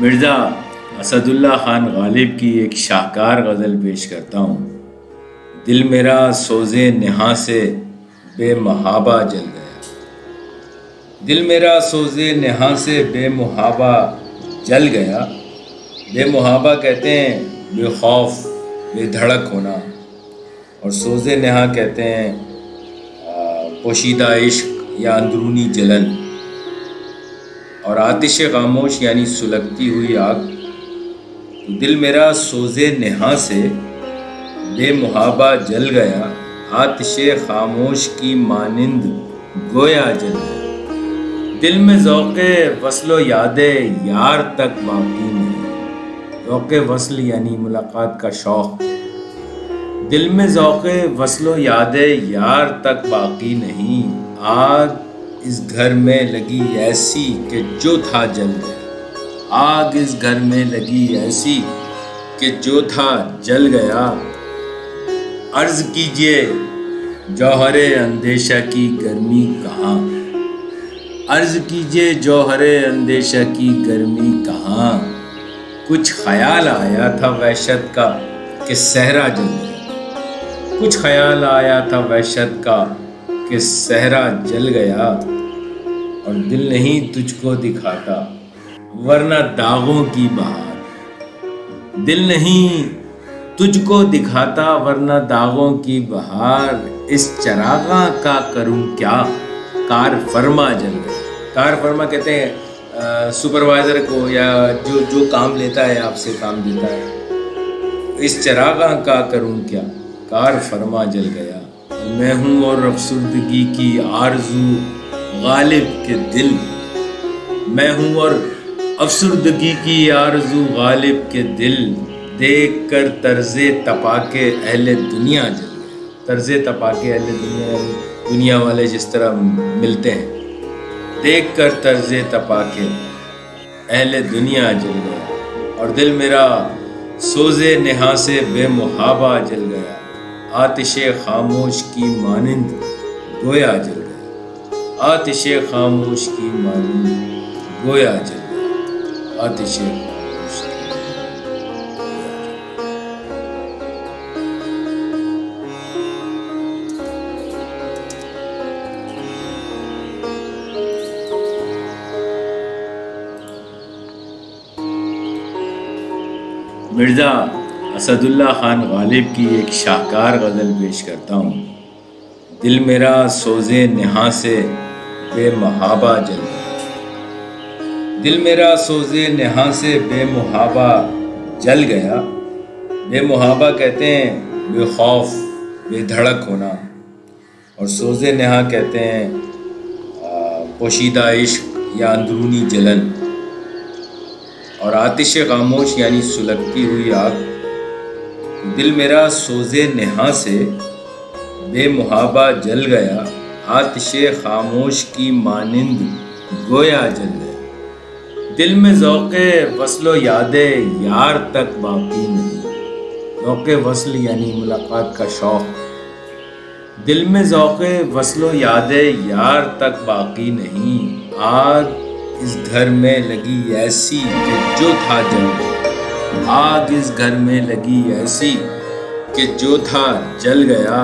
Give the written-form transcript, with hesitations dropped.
مرزا اسد اللہ خان غالب کی ایک شاہکار غزل پیش کرتا ہوں۔ دل میرا سوز نہاں سے بے محابہ جل گیا، دل میرا سوز نہاں سے بے محابہ جل گیا۔ بے محابہ کہتے ہیں بے خوف بے دھڑک ہونا، اور سوز نہاں کہتے ہیں پوشیدہ عشق یا اندرونی جلن، اور آتش خاموش یعنی سلگتی ہوئی آگ۔ دل میرا سوز نہاں سے بے محابہ جل گیا، آتش خاموش کی مانند گویا جل گیا۔ دل میں ذوق وصل و یاد یار تک باقی نہیں، ذوق وصل یعنی ملاقات کا شوق۔ دل میں ذوق وصل و یاد یار تک باقی نہیں، آگ اس گھر میں لگی ایسی کہ جو تھا جل گیا، آگ اس گھر میں لگی ایسی کہ جو تھا جل گیا۔ عرض کیجئے جوہر اندیشہ کی گرمی کہاں، عرض کیجئے جوہر اندیشہ کی گرمی کہاں۔ کچھ خیال آیا تھا وحشت کا کہ صحرا جل گیا، کچھ خیال آیا تھا وحشت کا کہ صحرا جل گیا۔ اور دل نہیں تجھ کو دکھاتا ورنہ داغوں کی بہار، دل نہیں تجھ کو دکھاتا ورنہ داغوں کی بہار۔ اس چراغاں کا کروں کیا کار فرما جل گیا۔ کار فرما کہتے ہیں سپروائزر کو یا جو کام لیتا ہے، آپ سے کام دیتا ہے۔ اس چراغاں کا کروں کیا کار فرما جل گیا۔ میں ہوں اور افسردگی کی آرزو غالب کے دل، میں ہوں اور افسردگی کی آرزو غالب کے دل۔ دیکھ کر طرز تپا کے اہل دنیا جل گیا، طرز تپا کے اہل دنیا یعنی دنیا والے جس طرح ملتے ہیں، دیکھ کر طرز تپا کے اہل دنیا جل گیا۔ اور دل میرا سوز نہاں سے بے محابہ جل گیا، آتش خاموش کی مانند گویا جل گیا، آتش خاموش کی مانند گویا جل گیا، آتش خاموش کی مرزا اسد اللہ خان غالب کی ایک شاہکار غزل پیش کرتا ہوں۔ دل میرا سوز نہاں سے بے محابہ جل گیا، دل میرا سوز نہاں سے بے محابہ جل گیا۔ بے محابہ کہتے ہیں بے خوف بے دھڑک ہونا، اور سوز نہاں کہتے ہیں پوشیدہ عشق یا اندرونی جلن، اور آتش خاموش یعنی سلگتی ہوئی آگ۔ دل میرا سوز نہاں سے بے محابہ جل گیا، آتش خاموش کی مانند گویا جل گیا۔ دل میں ذوق وصل و یاد یار تک باقی نہیں، ذوق وصل یعنی ملاقات کا شوق۔ دل میں ذوق وصل و یاد یار تک باقی نہیں، آگ اس گھر میں لگی ایسی کہ جو تھا جل گیا، آگ اس گھر میں لگی ایسی کہ جو تھا جل گیا۔